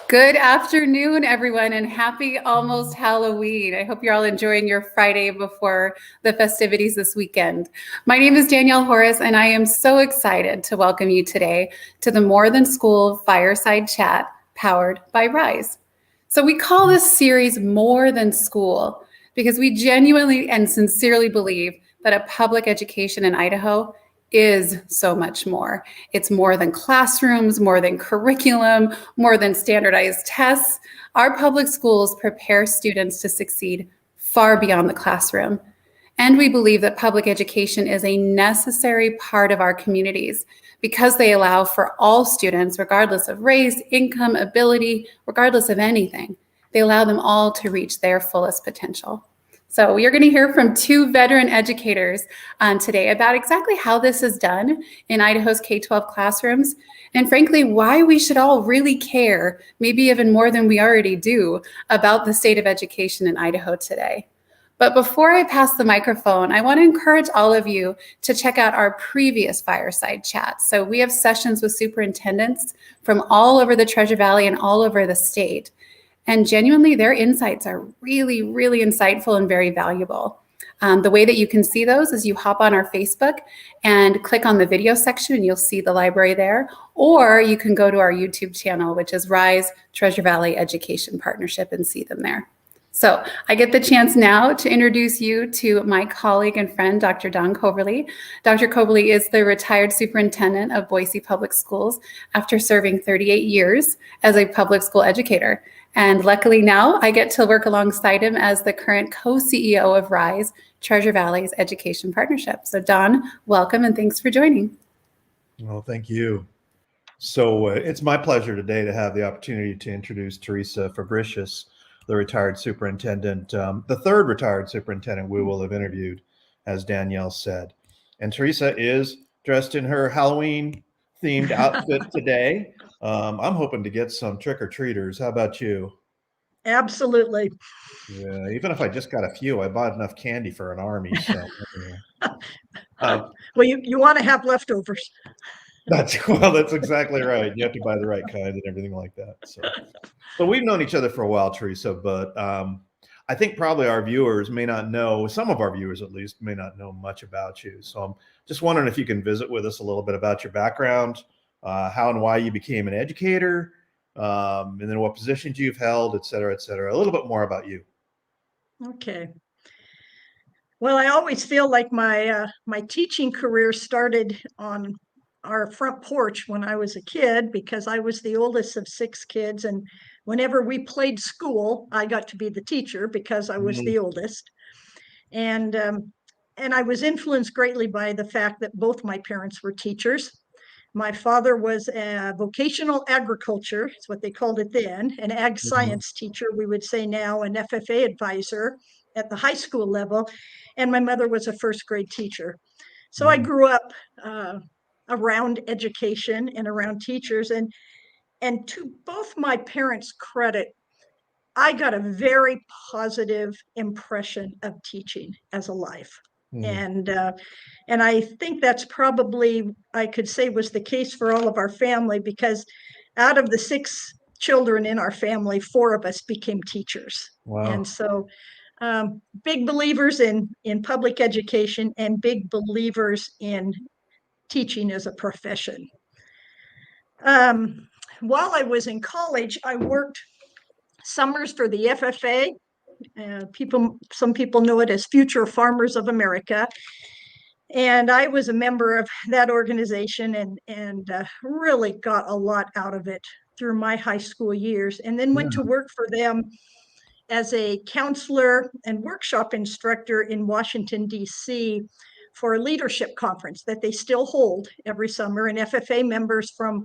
Good afternoon, everyone, and happy almost Halloween. I hope you're all enjoying your Friday before the festivities this weekend. My name is Danielle Horace, and I am so excited to welcome you today to the More Than School Fireside Chat powered by Rise. So we call this series More Than School because we genuinely and sincerely believe that a public education in Idaho is so much more. It's more than classrooms, more than curriculum, more than standardized tests. Our public schools prepare students to succeed far beyond the classroom. And we believe that public education is a necessary part of our communities because they allow for all students, regardless of race, income, ability, regardless of anything. They allow them all to reach their fullest potential. So you're going to hear from two veteran educators today about exactly how this is done in Idaho's K-12 classrooms, and frankly, why we should all really care, maybe even more than we already do, about the state of education in Idaho today. But before I pass the microphone, I want to encourage all of you to check out our previous fireside chats. So we have sessions with superintendents from all over the Treasure Valley and all over the state. And genuinely, their insights are really, really insightful and very valuable. The way that you can see those is you hop on our Facebook and click on the video section and you'll see the library there. Or you can go to our YouTube channel, which is Rise Treasure Valley Education Partnership, and see them there. So I get the chance now to introduce you to my colleague and friend, Dr. Don Coberly. Dr. Coberly is the retired superintendent of Boise Public Schools after serving 38 years as a public school educator. And luckily now I get to work alongside him as the current co-CEO of Rise, Treasure Valley's Education Partnership. So Don, welcome and thanks for joining. Well, thank you. So it's my pleasure today to have the opportunity to introduce Teresa Fabricius, the retired superintendent, the third retired superintendent we will have interviewed, as Danielle said. And Teresa is dressed in her Halloween themed outfit today. I'm hoping to get some trick-or-treaters. How about you? Absolutely. Yeah, even if I just got a few, I bought enough candy for an army. So, well, you want to have leftovers. That's exactly right. You have to buy the right kind and everything like that. So we've known each other for a while, Teresa, but I think probably our viewers may not know, some of our viewers at least, may not know much about you. So I'm just wondering if you can visit with us a little bit about your background, how and why you became an educator, and then what positions you've held, et cetera, a little bit more about you. Okay. Well, I always feel like my teaching career started on our front porch when I was a kid, because I was the oldest of 6 kids. And whenever we played school, I got to be the teacher because I was the oldest. And I was influenced greatly by the fact that both my parents were teachers. My father was a vocational agriculture, it's what they called it then, an ag science teacher, we would say now, an FFA advisor at the high school level. And my mother was a first grade teacher. So I grew up around education and around teachers. And to both my parents' credit, I got a very positive impression of teaching as a life. And I think that's probably, I could say, was the case for all of our family, because out of the 6 children in our family, 4 of us became teachers. Wow. And so big believers in public education and big believers in teaching as a profession. While I was in college, I worked summers for the FFA. Some people know it as Future Farmers of America. And I was a member of that organization and really got a lot out of it through my high school years, and then went to work for them as a counselor and workshop instructor in Washington, D.C. for a leadership conference that they still hold every summer. And FFA members from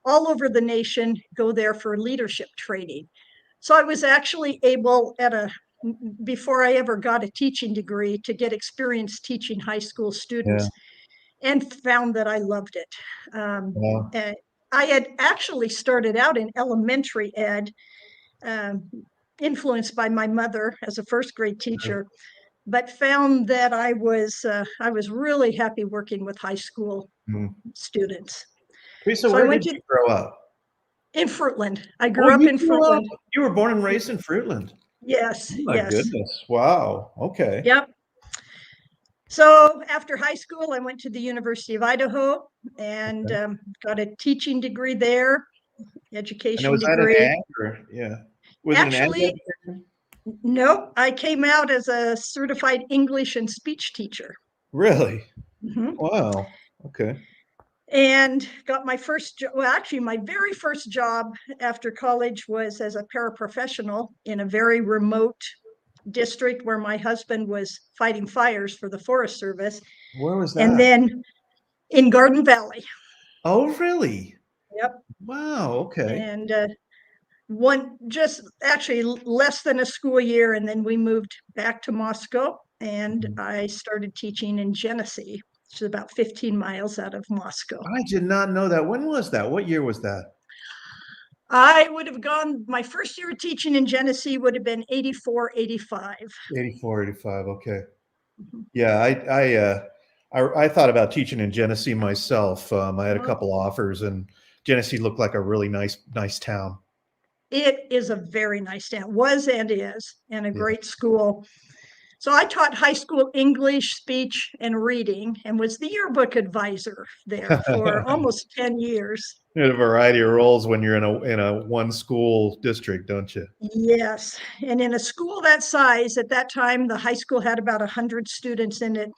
all over the nation go there for leadership training. So I was actually able, before I ever got a teaching degree, to get experience teaching high school students, and found that I loved it. And I had actually started out in elementary ed, influenced by my mother as a first grade teacher, but found that I was really happy working with high school students. Teresa, where did you grow up? In Fruitland. I Oh, grew up in Fruitland. you were born and raised in Fruitland. Yes, Oh my yes. goodness. Wow. Okay. Yep. So after high school, I went to the University of Idaho and got a teaching degree there, And education was that an degree. ag or yeah? Was it an ag Actually, education? no, I came out as a certified English and speech teacher. Really? Mhm. Wow. Okay. And got my first well, actually, my very first job after college was as a paraprofessional in a very remote district where my husband was fighting fires for the Forest Service. Where was And that? then in Garden Valley. Oh, really? Yep. Wow. Okay. And just actually less than a school year. And then we moved back to Moscow and I started teaching in Genesee, which is about 15 miles out of Moscow. I did not know that. When was that? What year was that? I would have gone, my first year of teaching in Genesee would have been 84, 85. 84, 85. Okay. Mhm. Yeah, I thought about teaching in Genesee myself. I had a Well, couple offers, and Genesee looked like a really nice town. it is a very nice town, was and is, and a Yeah. great school. So I taught high school English, speech, and reading, and was the yearbook advisor there for almost 10 years. You had a variety of roles when you're in a one school district, don't you? Yes, and in a school that size, at that time, the high school had about 100 students in it.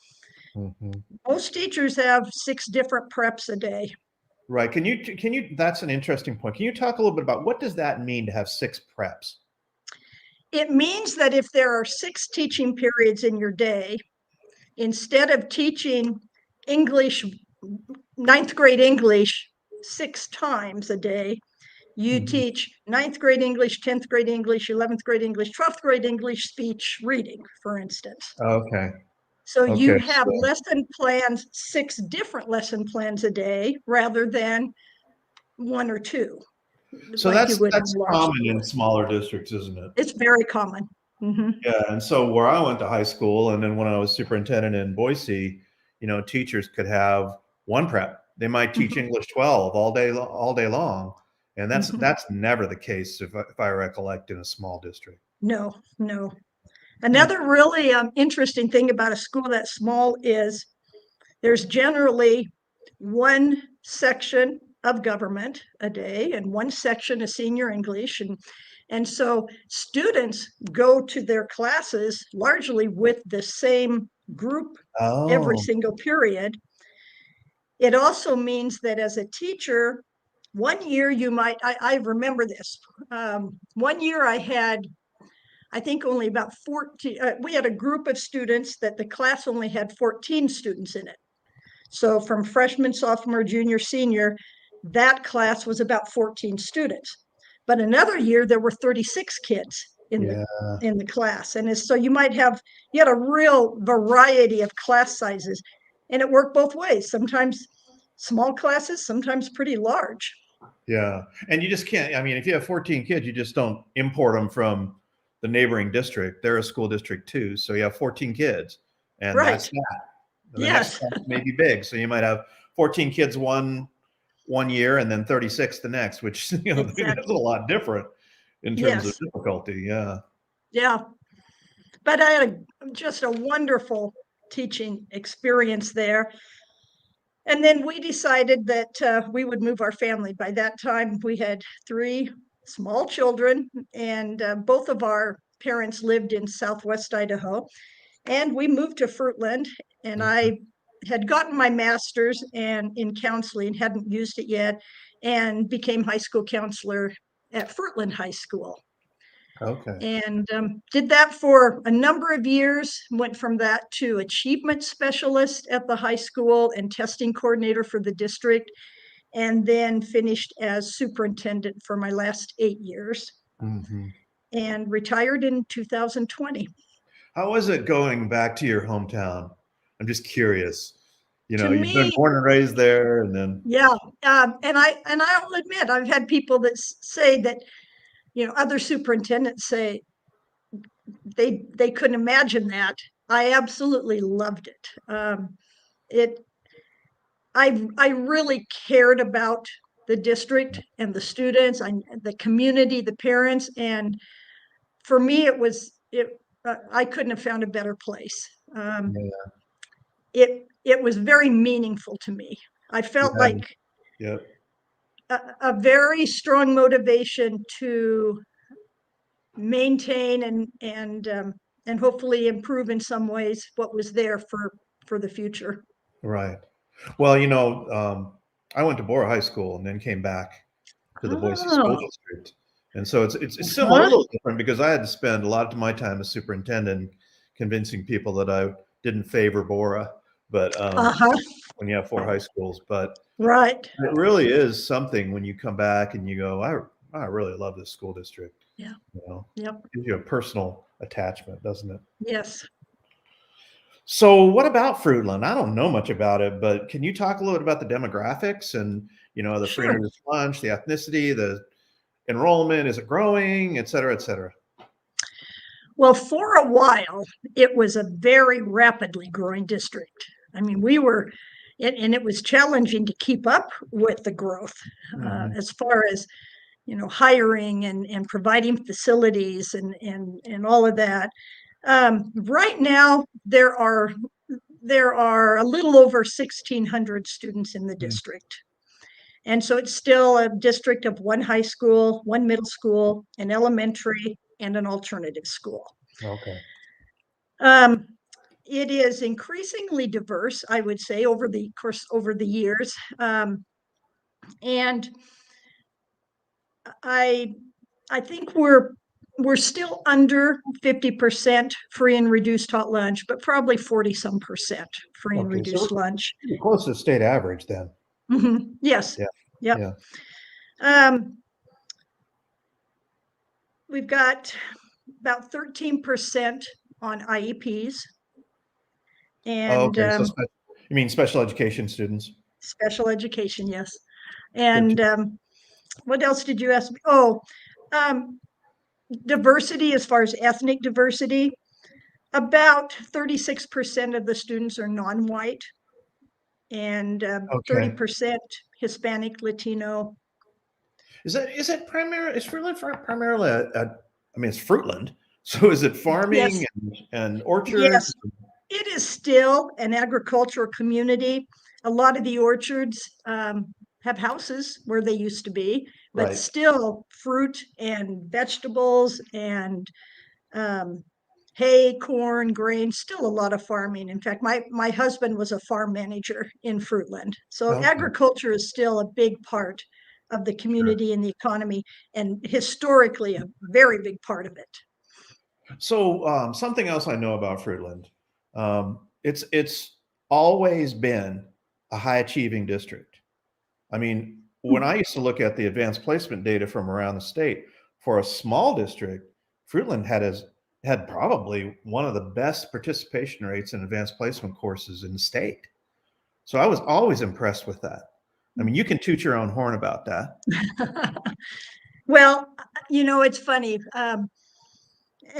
Mhm. Most teachers have 6 different preps a day. Right. Can you? That's an interesting point. Can you talk a little bit about what does that mean to have 6 preps? It means that if there are 6 teaching periods in your day, instead of teaching English, 9th grade English 6 times a day, you Mhm. teach 9th grade English, 10th grade English, 11th grade English, 12th grade English, speech, reading, for instance. Okay. So you Okay. have lesson plans, 6 different lesson plans a day rather than 1 or 2, So like you would in that's a large common in school. smaller districts, isn't it? It's very common. Mhm. Yeah, and so where I went to high school, and then when I was superintendent in Boise, teachers could have 1 prep. They might teach Mhm. English 12 all day long, and Mhm. that's never the case if I recollect in a small district. No, no. Hmm. Another really interesting thing about a school that small is there's generally one section of government a day and one section of senior English. And so students go to their classes largely with the same group every Oh, single period. It also means that as a teacher, one year you might, I remember this. One year I think only about 14, we had a group of students that the class only had 14 students in it. So from freshman, sophomore, junior, senior, that class was about 14 students. But another year there were 36 kids yeah, in the class. And so you had a real variety of class sizes. And it worked both ways. Sometimes small classes, sometimes pretty large. yeah. And you just can't. I mean, if you have 14 kids, you just don't import them from the neighboring district. They're a school district too, so you have 14 kids, and that's Right. that. The next Yes. class may be big, so you might have 14 kids one year and then 36 the next, which that's a Exactly. lot different in terms of Yes. difficulty. Yeah. Yeah. But I had just a wonderful teaching experience there. And then we decided that we would move our family. By that time, we had 3 small children, and both of our parents lived in Southwest Idaho. And we moved to Fruitland, and Okay. I had gotten my master's in counseling, hadn't used it yet, and became high school counselor at Fruitland High School. Okay. And did that for a number of years. Went from that to achievement specialist at the high school and testing coordinator for the district, and then finished as superintendent for my last 8 years Hmm. and retired in 2020. How was it going back to your hometown? I'm just curious. To You've been me, born and raised there, and then yeah, and I'll admit I've had people that say that other superintendents say they couldn't imagine that. I absolutely loved it. It I really cared about the district and the students, the community, the parents. And for me, I couldn't have found a better place. It was very meaningful to me. I felt like a very strong motivation to maintain and hopefully improve in some ways what was there for the future. Right. Well, I went to Bora High School and then came back to the Boise School District. And so it's similar, a little different, because I had to spend a lot of my time as superintendent convincing people that I didn't favor Bora, but when you have 4 high schools. But right, it really is something when you come back and you go, I really love this school district. Yeah. It gives you a personal attachment, doesn't it? Yes. So what about Fruitland? I don't know much about it, but can you talk a little bit about the demographics and, the free and reduced lunch, the ethnicity, the enrollment, is it growing, et cetera, et cetera? Well, for a while, it was a very rapidly growing district. I mean, and it was challenging to keep up with the growth as far as, hiring and providing facilities and all of that. Right now, there are a little over 1,600 students in the district. And so it's still a district of 1 high school, 1 middle school, an elementary, and an alternative school. Okay. It is increasingly diverse, I would say, over the years. And I think we're still under 50% free and reduced hot lunch, but probably 40-some% free and reduced lunch. Close to the state average then. Yes. Yeah. We've got about 13% on IEPs. And so you mean special education students? Special education, yes. And what else did you ask me? Diversity, as far as ethnic diversity, about 36% of the students are non-white, and 30% Hispanic, Latino. Is Fruitland primarily it's Fruitland. So is it farming and orchards? Yes, it is still an agricultural community. A lot of the orchards have houses where they used to be, but still fruit and vegetables and hay, corn, grain, still a lot of farming. In fact, my husband was a farm manager in Fruitland. So agriculture is still a big part of the community and the economy, and historically a very big part of it. So something else I know about Fruitland, it's always been a high achieving district. I mean, when I used to look at the advanced placement data from around the state, for a small district, Fruitland had probably one of the best participation rates in advanced placement courses in the state. So I was always impressed with that. I mean, you can toot your own horn about that. Well, it's funny. And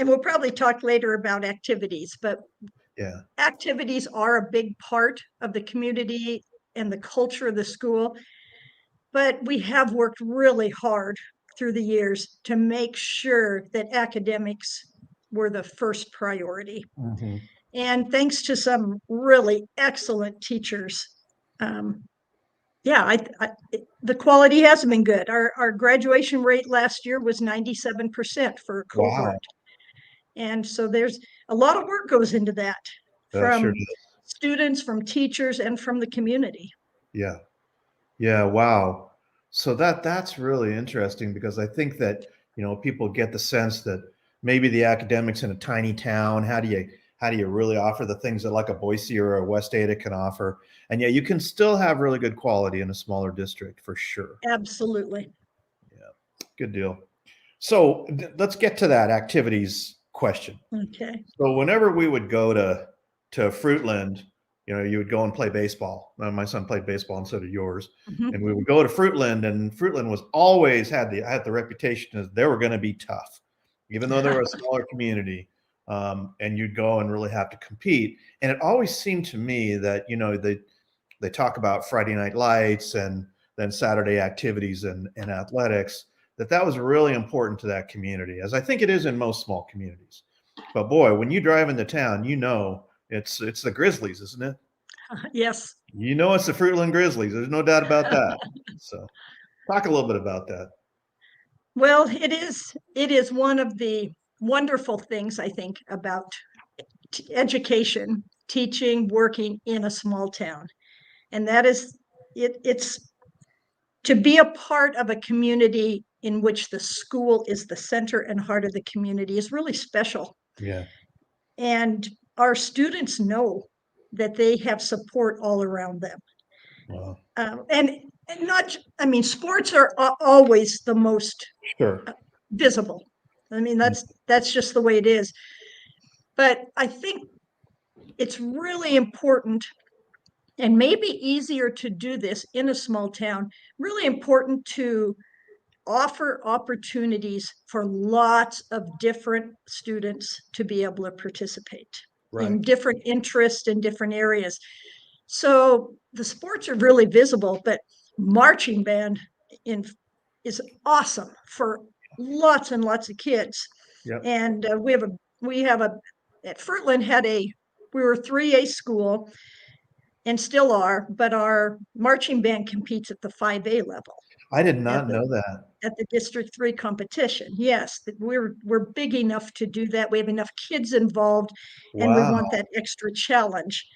we'll probably talk later about activities, but activities are a big part of the community and the culture of the school. But we have worked really hard through the years to make sure that academics were the first priority. And thanks to some really excellent teachers, the quality has been good. Our graduation rate last year was 97% for a cohort. Wow. And so there's a lot of work goes into that from students, from teachers, and from the community. Yeah. Wow. So that's really interesting, because I think that, people get the sense that maybe the academics in a tiny town, how do you really offer the things that like a Boise or a West Ada can offer? And you can still have really good quality in a smaller district, for sure. Absolutely. Yeah. Good deal. So let's get to that activities question. Okay. So whenever we would go to Fruitland, you would go and play baseball. My son played baseball, and so did yours. And we would go to Fruitland, and Fruitland was always had the reputation as they were going to be tough, even though they were a smaller community. And you'd go and really have to compete. And it always seemed to me that, they talk about Friday Night Lights and than Saturday activities and athletics, that was really important to that community, as I think it is in most small communities. But boy, when you drive into town, it's the Grizzlies, isn't it? Yes. It's the Fruitland Grizzlies. There's no doubt about that. So talk a little bit about that. Well, it is one of the wonderful things, I think, about education, teaching, working in a small town. And that is, it's to be a part of a community in which the school is the center and heart of the community is really special. Yeah. And our students know that they have support all around them. Wow. And not, I mean, sports are always the most Sure. visible. I mean, that's just the way it is. But I think it's really important, and maybe easier to do this in a small town, really important to offer opportunities for lots of different students to be able to participate in different interests in different areas. So the sports are really visible, but marching band is awesome for lots and lots of kids. Yep. And at Fruitland we were 3A school and still are, but our marching band competes at the 5A level. I did not know that. At the District 3 competition. Yes, we're big enough to do that. We have enough kids involved, and we want that extra challenge.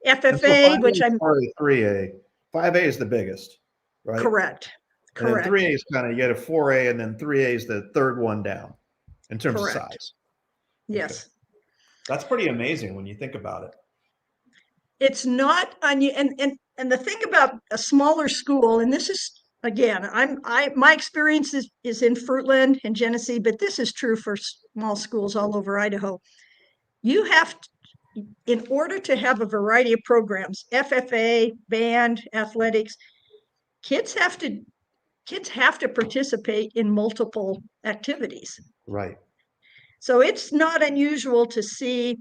FFA, which I'm 3A, 5A is the biggest, right? Correct. And then 3A is kind of, you get a 4A, and then 3A is the third one down in terms of size. Yes. Okay. That's pretty amazing when you think about it. It's not and the thing about a smaller school, and this is, again, my experience is in Fruitland and Genesee, but this is true for small schools all over Idaho. You have to, in order to have a variety of programs, FFA, band, athletics, kids have to participate in multiple activities. Right. So it's not unusual to see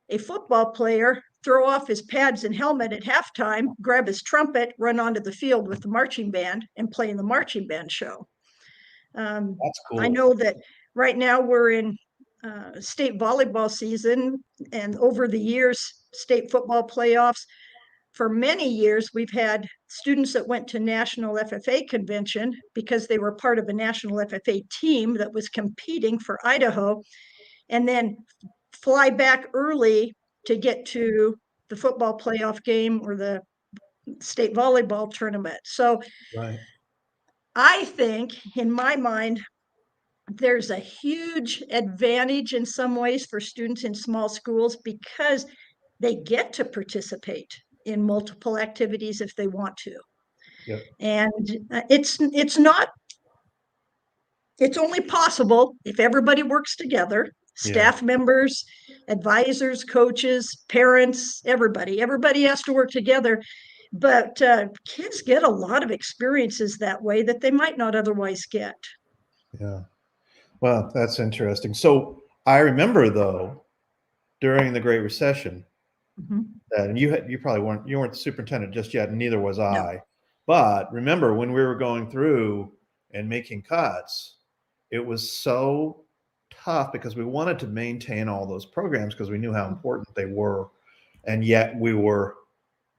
a football player throw off his pads and helmet at halftime, grab his trumpet, run onto the field with the marching band, and play in the marching band show. That's cool. I know that right now we're in state volleyball season, and over the years, state football playoffs. For many years, we've had students that went to National FFA convention because they were part of a National FFA team that was competing for Idaho, and then fly back early to get to the football playoff game or the state volleyball tournament. So I think, in my mind, there's a huge advantage in some ways for students in small schools because they get to participate in multiple activities if they want to. Yep. And it's only possible if everybody works together. Staff members, advisors, coaches, parents, everybody has to work together. But kids get a lot of experiences that way that they might not otherwise get. Yeah. Well, that's interesting. So I remember, though, during the Great Recession, and you probably weren't the superintendent just yet, and neither was I. No. But remember when we were going through and making cuts, it was so tough because we wanted to maintain all those programs because we knew how important they were, and yet we were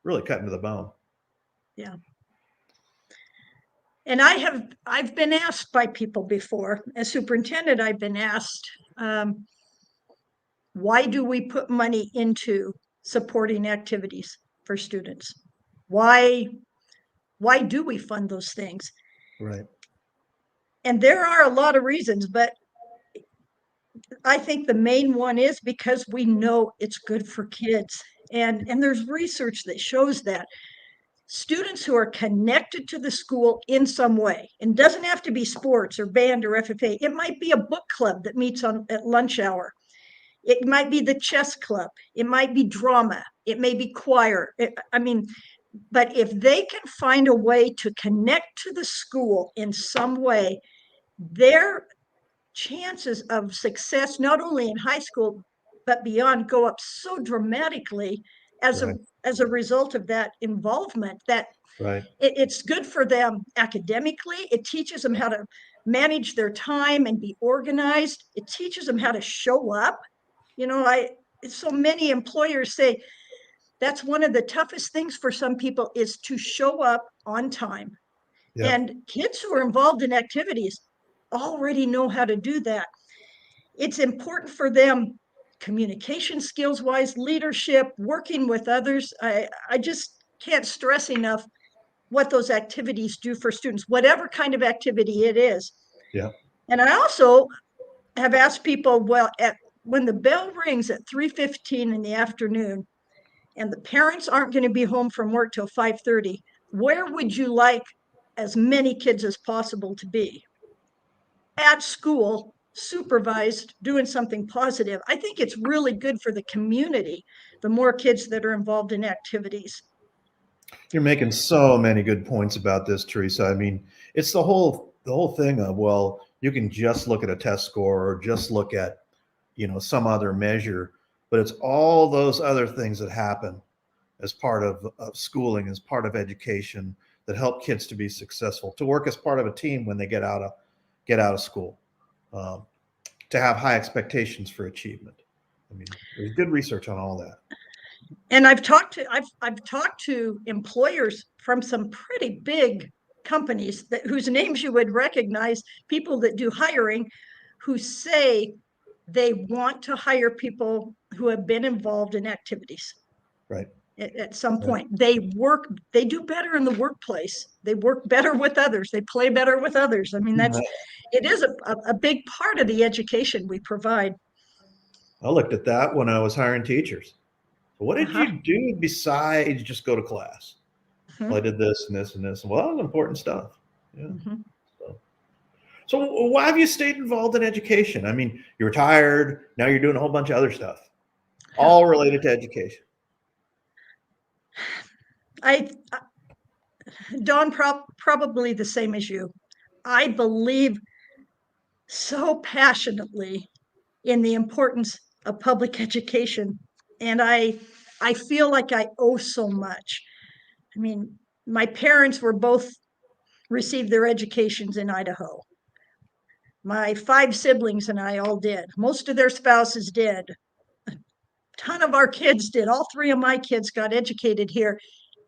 really cutting to the bone. Yeah. And I've been asked by people before, as superintendent, I've been asked, why do we put money into supporting activities for students? Why do we fund those things? Right. And there are a lot of reasons, but I think the main one is because we know it's good for kids. And there's research that shows that students who are connected to the school in some way, and doesn't have to be sports or band or FFA, it might be a book club that meets at lunch hour. It might be the chess club. It might be drama. It may be choir. But if they can find a way to connect to the school in some way, their chances of success, not only in high school, but beyond, go up so dramatically as Right. a result of that involvement, that Right. it's good for them academically. It teaches them how to manage their time and be organized. It teaches them how to show up. So many employers say that's one of the toughest things for some people is to show up on time. Yeah. And kids who are involved in activities already know how to do that. It's important for them communication skills wise, leadership, working with others. I just can't stress enough what those activities do for students, whatever kind of activity it is. Yeah. And I also have asked people, well, when the bell rings at 3:15 in the afternoon and the parents aren't going to be home from work till 5:30, where would you like as many kids as possible to be? At school, supervised, doing something positive. I think it's really good for the community, the more kids that are involved in activities. You're making so many good points about this, Teresa. I mean, it's the whole thing of, well, you can just look at a test score or just look at, some other measure, but it's all those other things that happen as part of schooling, as part of education, that help kids to be successful, to work as part of a team when they get out of school, um, to have high expectations for achievement. I mean, there's good research on all that. And I've talked to employers from some pretty big companies whose names you would recognize, people that do hiring, who say they want to hire people who have been involved in activities. Right. At some Right. point, they do better in the workplace. They work better with others. They play better with others. I mean, it is a big part of the education we provide. I looked at that when I was hiring teachers. So what did you do besides just go to class? Mhm. Well, I did this and this and this. Well, that was important stuff. Yeah. Mhm. So why have you stayed involved in education? I mean, you retired. Now you're doing a whole bunch of other stuff, all related to education. Dawn, probably the same as you. I believe so passionately in the importance of public education, and I feel like I owe so much. I mean, my parents were both received their educations in Idaho. My 5 siblings and I all did. Most of their spouses did. A ton of our kids did. All 3 of my kids got educated here,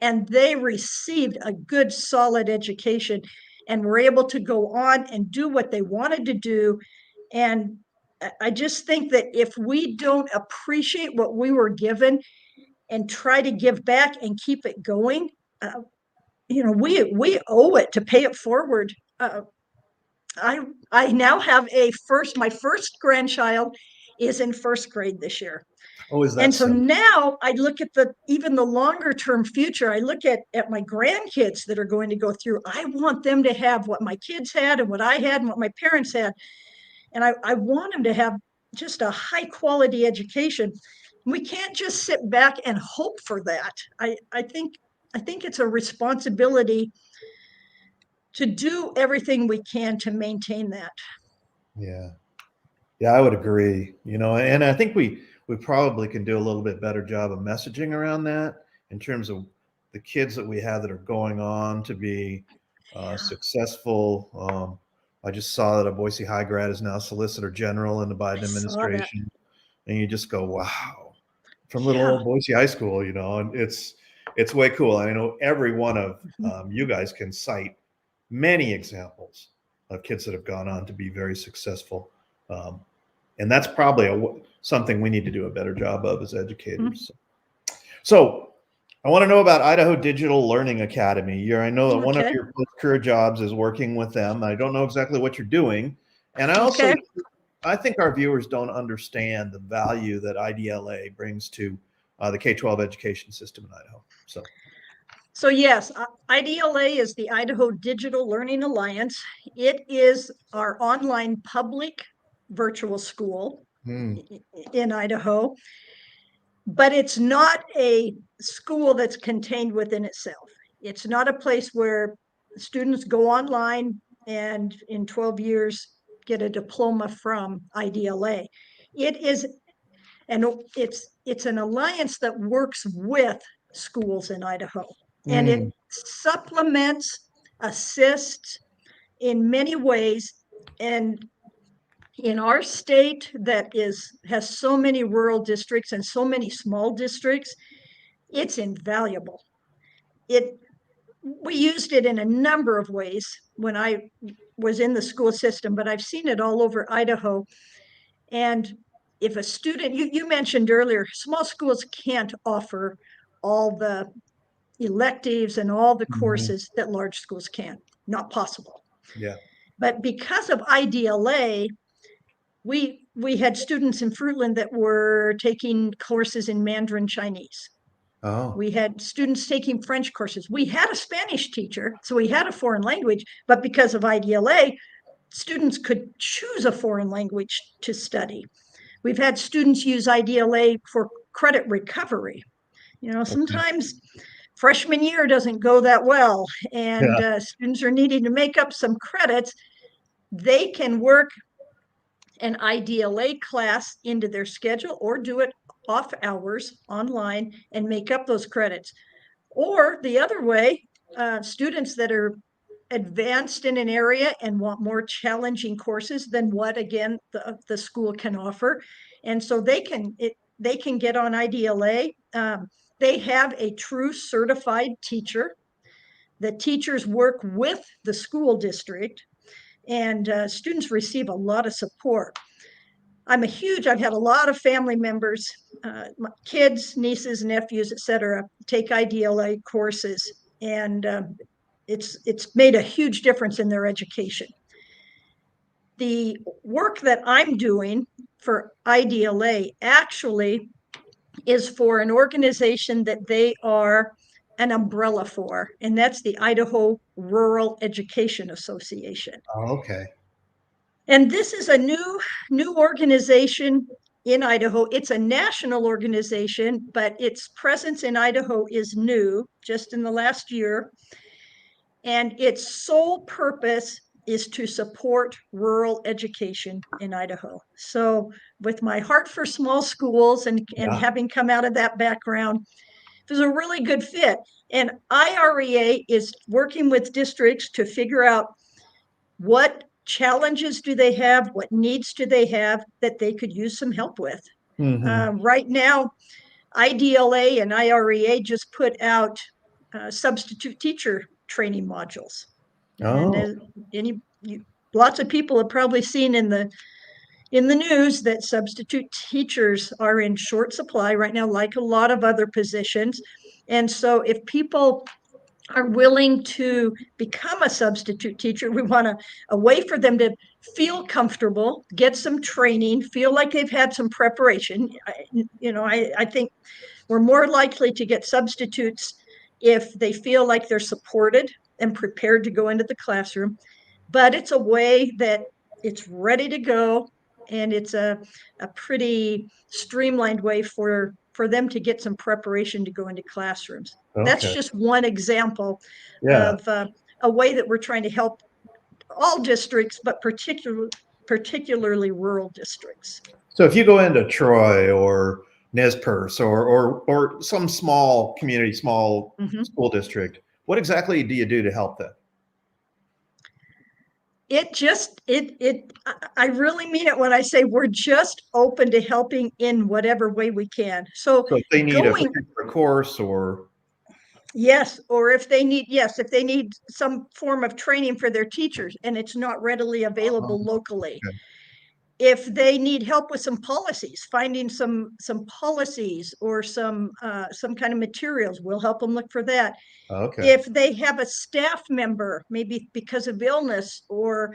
and they received a good, solid education and were able to go on and do what they wanted to do. And I just think that if we don't appreciate what we were given and try to give back and keep it going, we owe it to pay it forward. I now have my first grandchild is in first grade this year. Oh, is that And so so? now I look at even the longer term future. I look at my grandkids that are going to go through. I want them to have what my kids had and what I had and what my parents had. And I want them to have just a high quality education. We can't just sit back and hope for that. I think it's a responsibility to do everything we can to maintain that. Yeah. Yeah, I would agree. And I think we probably can do a little bit better job of messaging around that in terms of the kids that we have that are going on to be successful. I just saw that a Boise High grad is now Solicitor General in the Biden administration, and you just go, wow, from little old Boise High School, and it's way cool. I know every one of you guys can cite many examples of kids that have gone on to be very successful. And that's probably something we need to do a better job of as educators. Mm-hmm. So I want to know about Idaho Digital Learning Academy. I know that one of your career jobs is working with them. I don't know exactly what you're doing. And I think our viewers don't understand the value that IDLA brings to the K-12 education system in Idaho. So yes, IDLA is the Idaho Digital Learning Alliance. It is our online public virtual school in Idaho, but it's not a school that's contained within itself. It's not a place where students go online and in 12 years get a diploma from IDLA. It is And it's an alliance that works with schools in Idaho. And it supplements, assists in many ways. And in our state that has so many rural districts and so many small districts, it's invaluable. We used it in a number of ways when I was in the school system, but I've seen it all over Idaho. And if a student, you mentioned earlier, small schools can't offer all the electives and all the courses that large schools can. Not possible. Yeah. But because of IDLA, we had students in Frutiland that were taking courses in Mandarin Chinese. Oh. We had students taking French courses. We had a Spanish teacher, so we had a foreign language, but because of IDLA, students could choose a foreign language to study. We've had students use IDLA for credit recovery. Sometimes freshman year doesn't go that well, and students are needing to make up some credits. They can work an IDLA class into their schedule or do it off hours online and make up those credits. Or the other way, students that are advanced in an area and want more challenging courses than what, again, the school can offer. And so they can get on IDLA. They have a true certified teacher. The teachers work with the school district, and students receive a lot of support. I've had a lot of family members, my kids, nieces, nephews, etc., take IDLA courses, and it's made a huge difference in their education. The work that I'm doing for IDLA actually is for an organization that they are an umbrella for, and that's the Idaho Rural Education Association. Oh, okay. And this is a new organization in Idaho. It's a national organization, but its presence in Idaho is new, just in the last year. And its sole purpose is to support rural education in Idaho. So with my heart for small schools and having come out of that background, it was a really good fit. And IREA is working with districts to figure out what challenges do they have, what needs do they have that they could use some help with. Right now, IDLA and IREA just put out substitute teacher training modules. Oh. And lots of people have probably seen in the news that substitute teachers are in short supply right now, like a lot of other positions. And so if people are willing to become a substitute teacher, we want a way for them to feel comfortable, get some training, feel like they've had some preparation. I think we're more likely to get substitutes if they feel like they're supported and prepared to go into the classroom. But it's a way that it's ready to go, and it's a pretty streamlined way for them to get some preparation to go into classrooms. Okay. That's just one example of a way that we're trying to help all districts, but particularly rural districts. So if you go into Troy or Nez Perce or some small community, small school district, what exactly do you do to help them? I really mean it when I say we're just open to helping in whatever way we can. So if they need a particular course or. Yes, or if they need some form of training for their teachers and it's not readily available locally. Okay. If they need help with some policies, finding some policies or some kind of materials, we'll help them look for that. Okay. If they have a staff member, maybe because of illness or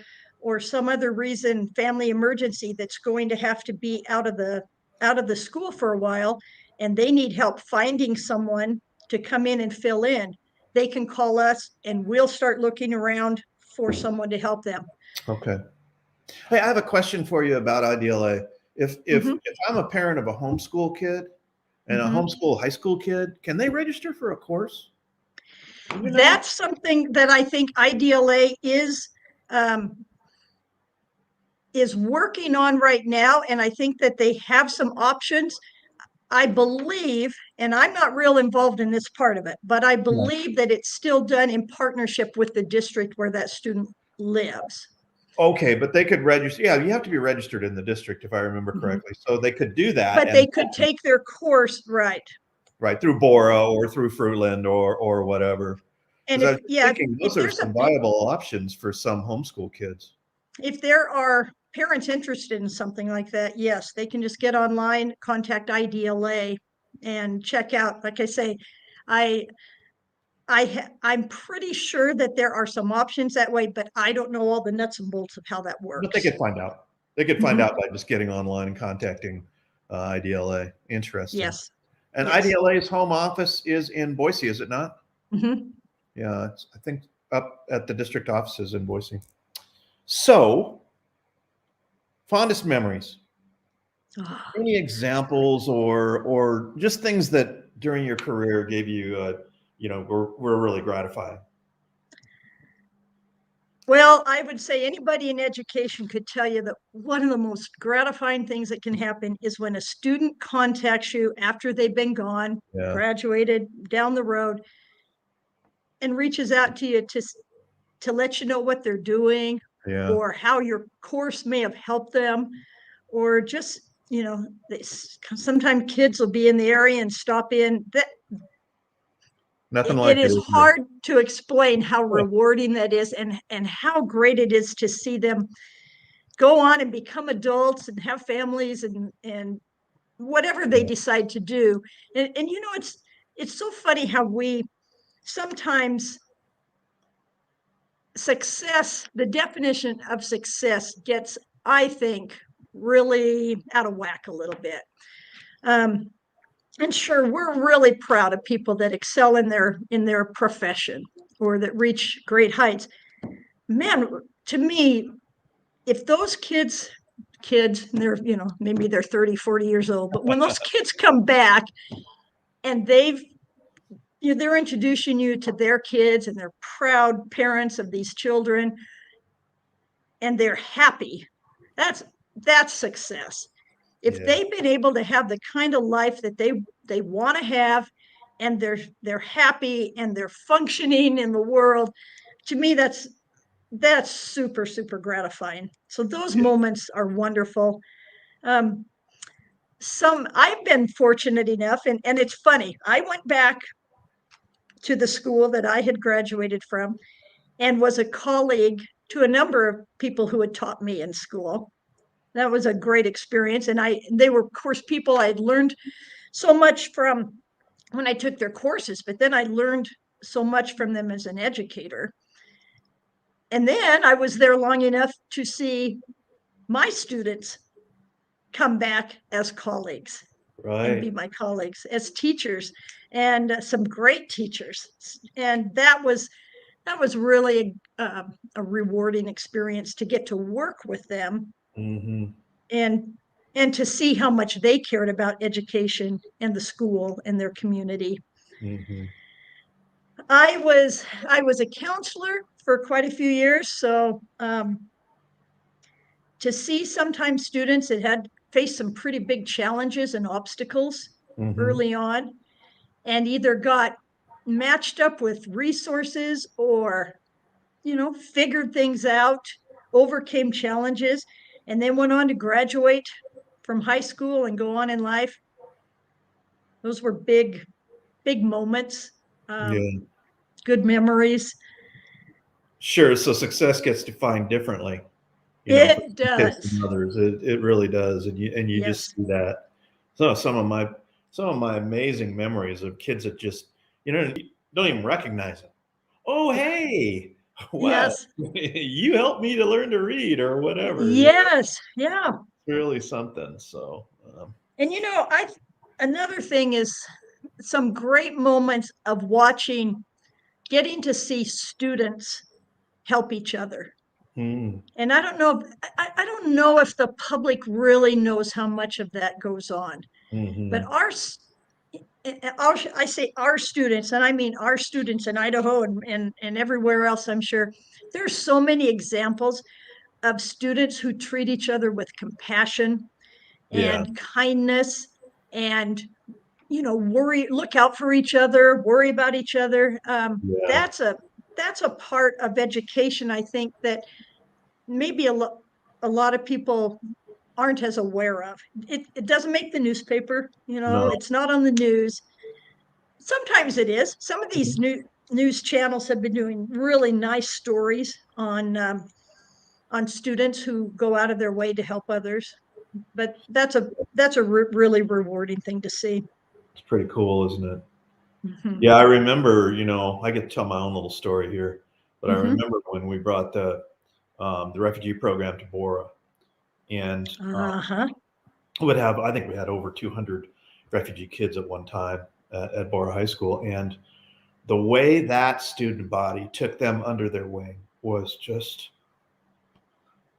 some other reason, family emergency, that's going to have to be out of the school for a while, and they need help finding someone to come in and fill in, they can call us and we'll start looking around for someone to help them. Okay. Hey, I have a question for you about IDLA. If I'm a parent of a homeschool kid and a homeschool high school kid, can they register for a course? That's something that I think IDLA is is working on right now, and I think that they have some options. I believe, and I'm not real involved in this part of it, but I believe that it's still done in partnership with the district where that student lives. Okay, but they could register. Yeah, you have to be registered in the district, if I remember correctly. So they could do that. But they could take their course, right? Right, through Boro or through Fruitland or whatever. And Because I if, was yeah, thinking if those are there's some a, viable options for some homeschool kids. if there are parents interested in something like that, yes, they can just get online, contact IDLA and check out. Like I say, I'm pretty sure that there are some options that way, but I don't know all the nuts and bolts of how that works. But they could find out. They could find out by just getting online and contacting IDLA. Interesting. Yes. And yes. IDLA's home office is in Boise, is it not? Mm-hmm. Yeah, it's, I think up at the district offices in Boise. So, fondest memories. Any examples or just things that during your career gave you, were really gratifying? Well, I would say anybody in education could tell you that one of the most gratifying things that can happen is when a student contacts you after they've been gone, graduated down the road, and reaches out to you to let you know what they're doing or how your course may have helped them, or just, sometimes kids will be in the area and stop in. Nothing like it is hard to explain how rewarding that is and how great it is to see them go on and become adults and have families and whatever they decide to do. And it's so funny how we sometimes the definition of success gets, I think, really out of whack a little bit. And sure, we're really proud of people that excel in their profession or that reach great heights. Man, to me, if those kids, they're, maybe they're 30, 40 years old, but when those kids come back and they're introducing you to their kids and they're proud parents of these children and they're happy, that's success. If they've been able to have the kind of life that they want to have, and they're happy and they're functioning in the world, to me that's super, super gratifying. So those moments are wonderful. I've been fortunate enough, and it's funny, I went back to the school that I had graduated from and was a colleague to a number of people who had taught me in school. That was a great experience. And they were, of course, people I had learned so much from when I took their courses, but then I learned so much from them as an educator. And then I was there long enough to see my students come back as colleagues, and be my colleagues as teachers, and some great teachers. And that was really a rewarding experience to get to work with them. Mm-hmm. And to see how much they cared about education and the school and their community. Mm-hmm. I was a counselor for quite a few years, so to see sometimes students that had faced some pretty big challenges and obstacles early on, and either got matched up with resources or figured things out, overcame challenges, and then went on to graduate from high school and go on in life. Those were big moments, good memories. Sure. So success gets defined differently. It does. Others. It really does. And you just see that. So some of my amazing memories of kids that just, don't even recognize them. Oh, hey, wow. Yes. You helped me to learn to read or whatever. Yes. Yeah. It's really something. So, and another thing is some great moments of getting to see students help each other. And I don't know if the public really knows how much of that goes on. But I say our students, and I mean our students in Idaho and everywhere else, I'm sure there's so many examples of students who treat each other with compassion and kindness and, look out for each other, worry about each other. That's a part of education, I think, that maybe a lot of people aren't as aware of. It doesn't make the newspaper, No. it's not on the news. Sometimes it is. Some of these news channels have been doing really nice stories on students who go out of their way to help others. But that's a really rewarding thing to see. It's pretty cool, isn't it? Mhm. Yeah, I remember, I get to tell my own little story here, but I Mhm. remember when we brought the refugee program to Bora, and Uh-huh. I think we had over 200 refugee kids at one time at Bora High School, and the way that student body took them under their wing was just,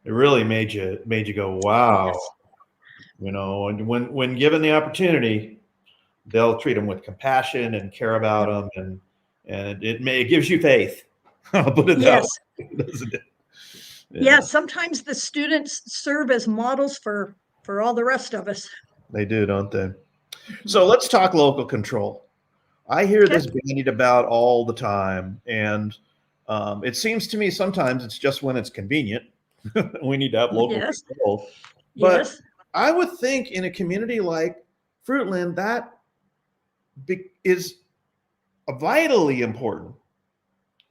it really made you go, wow. Yes. And when given the opportunity, they'll treat them with compassion and care about them, and it gives you faith. I'll put it that way, doesn't it? Yeah, sometimes the students serve as models for all the rest of us. They do, don't they? So let's talk local control. I hear this bandied about all the time, and it seems to me sometimes it's just when it's convenient. We need to have local control. But I would think in a community like Fruitland, that is vitally important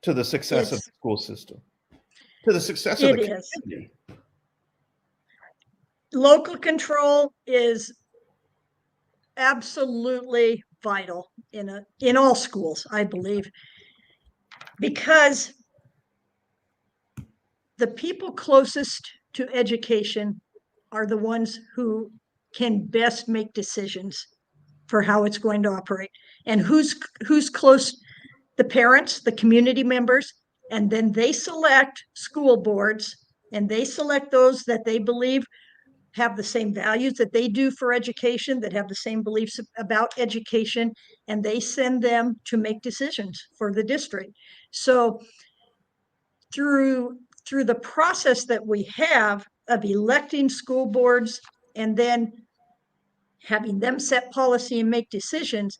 to the success of the school system, to the success of the community. Local control is absolutely vital in all schools, I believe, because the people closest to education are the ones who can best make decisions for how it's going to operate. And who's close? The parents, the community members, and then they select school boards, and they select those that they believe have the same values that they do for education, that have the same beliefs about education, and they send them to make decisions for the district. So through the process that we have of electing school boards and then having them set policy and make decisions,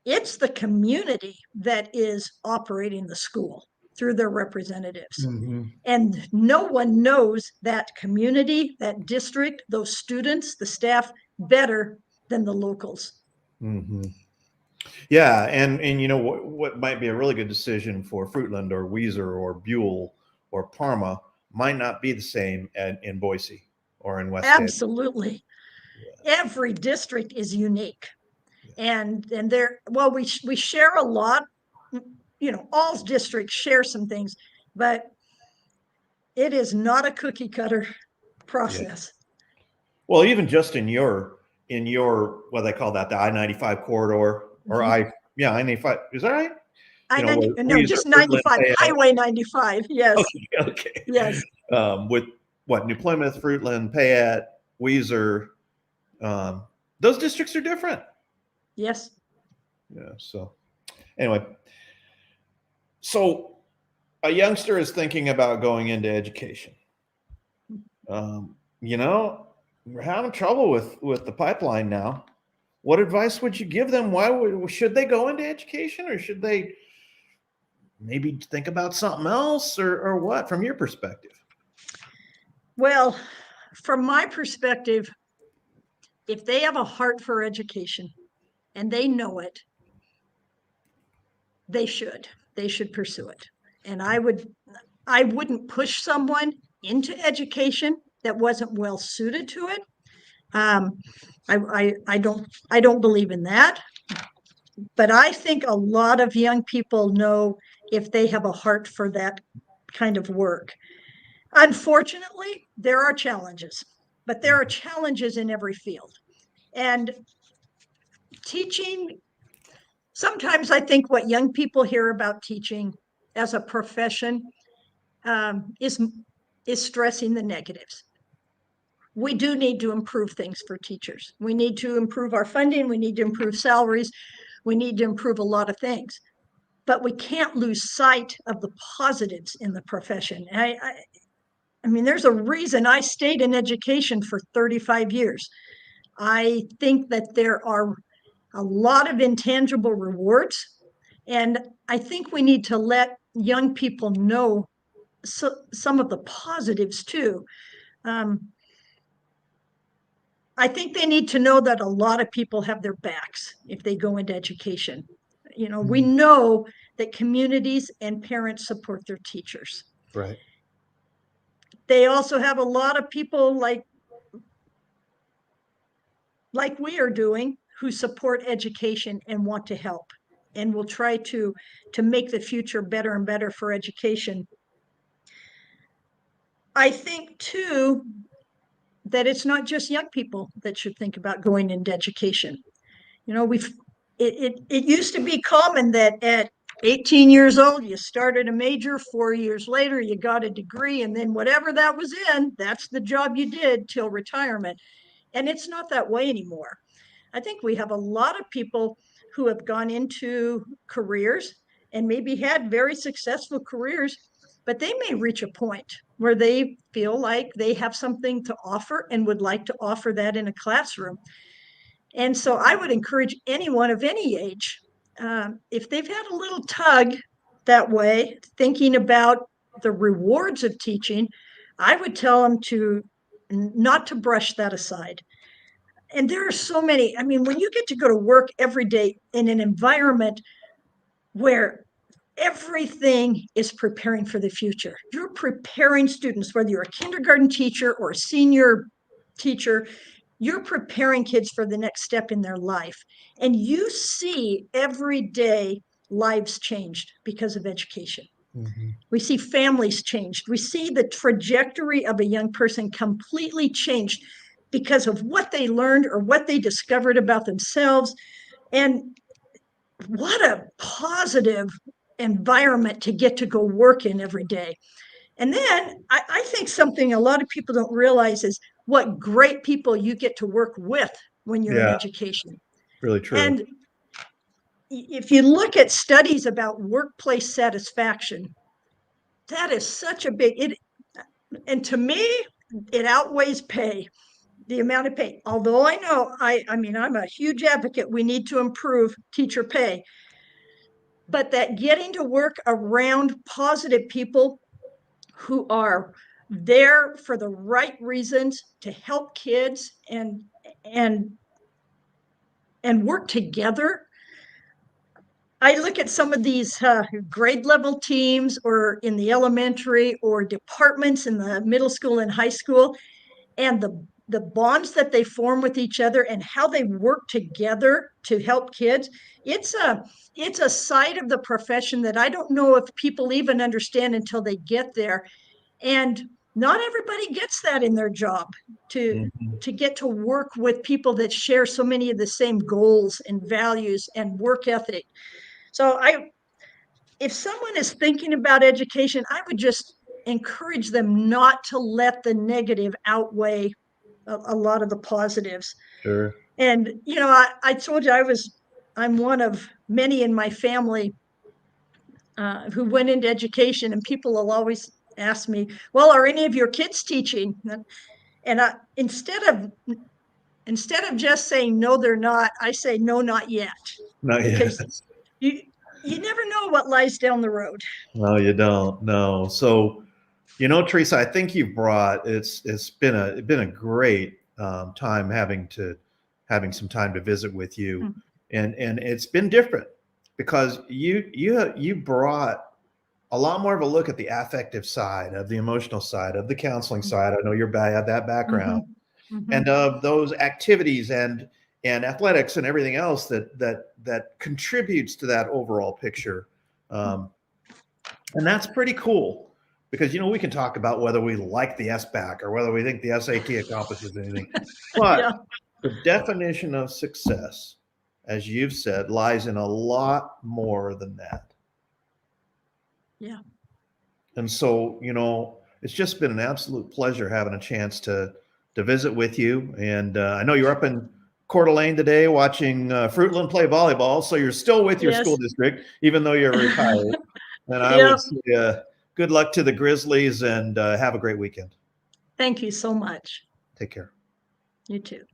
it's the community that is operating the school through their representatives. Mm-hmm. And no one knows that community, that district, those students, the staff better than the locals. Mm-hmm. Yeah, and what might be a really good decision for Fruitland or Weiser or Buell or Parma might not be the same in Boise or in West End. Absolutely. Yeah. Every district is unique. And we share a lot, all districts share some things, but it is not a cookie cutter process. Yeah. Well, even just in your what they call that, the I-95 corridor, or I-95, is that right? Just 95, Highway 95. Yes. Okay. Yes. With New Plymouth, Fruitland, Payette, Weiser, those districts are different. Yes. Yeah. So anyway, so a youngster is thinking about going into education. We're having trouble with the pipeline now. What advice would you give them? Should they go into education, or should they maybe think about something else, or what, from your perspective? Well, from my perspective, if they have a heart for education and they know it, they should pursue it. And I wouldn't push someone into education that wasn't well suited to it. I don't believe in that. But I think a lot of young people know if they have a heart for that kind of work. Unfortunately, there are challenges, but there are challenges in every field. And teaching, sometimes I think what young people hear about teaching as a profession is stressing the negatives. We do need to improve things for teachers. We need to improve our funding. We need to improve salaries. We need to improve a lot of things. But we can't lose sight of the positives in the profession. I mean, there's a reason I stayed in education for 35 years. I think that there are a lot of intangible rewards, and I think we need to let young people know some of the positives too. I think they need to know that a lot of people have their backs if they go into education. You know, we know that communities and parents support their teachers. Right. They also have a lot of people like we are doing who support education and want to help and will try to make the future better and better for education. I think too that it's not just young people that should think about going into education. You know, it used to be common that at 18 years old, you started a major, 4 years later, you got a degree, and then whatever that was in, that's the job you did till retirement. And it's not that way anymore. I think we have a lot of people who have gone into careers and maybe had very successful careers, but they may reach a point where they feel like they have something to offer and would like to offer that in a classroom. And so I would encourage anyone of any age, if they've had a little tug that way, thinking about the rewards of teaching, I would tell them to not to brush that aside. And there are so many, I mean, when you get to go to work every day in an environment where everything is preparing for the future, you're preparing students, whether you're a kindergarten teacher or a senior teacher, you're preparing kids for the next step in their life. And you see every day lives changed because of education. Mm-hmm. We see families changed. We see the trajectory of a young person completely changed because of what they learned or what they discovered about themselves. And what a positive environment to get to go work in every day. And then I think something a lot of people don't realize is what great people you get to work with when you're in education. Really true. And if you look at studies about workplace satisfaction, that is such a big, and to me, it outweighs pay, the amount of pay. Although I know, I mean, I'm a huge advocate, we need to improve teacher pay. But that getting to work around positive people who are there for the right reasons to help kids and work together. I look at some of these grade level teams or in the elementary or departments in the middle school and high school, and the bonds that they form with each other and how they work together to help kids. It's a side of the profession that I don't know if people even understand until they get there. And not everybody gets that in their job to get to work with people that share so many of the same goals and values and work ethic. So if someone is thinking about education, I would just encourage them not to let the negative outweigh a lot of the positives. Sure. And, you know, I told you I'm one of many in my family who went into education, and people will always ask me, well, are any of your kids teaching? And instead of just saying, no, they're not, I say, no, not yet. Not yet. Because you never know what lies down the road. No, you don't. No. So, you know, Teresa, I think you've brought, it's been a great time having some time to visit with you. Mm-hmm. And it's been different because you brought a lot more of a look at the affective side, of the emotional side, of the counseling side. I know you have that background, and of those activities and athletics and everything else that contributes to that overall picture. And that's pretty cool because, you know, we can talk about whether we like the SBAC or whether we think the SAT accomplishes anything, but the definition of success, as you've said, lies in a lot more than that. Yeah. And so, you know, it's just been an absolute pleasure having a chance to visit with you. And I know you're up in Coeur d'Alene today watching Fruitland play volleyball. So you're still with your school district, even though you're retired. And I would say Good luck to the Grizzlies, and have a great weekend. Thank you so much. Take care. You too.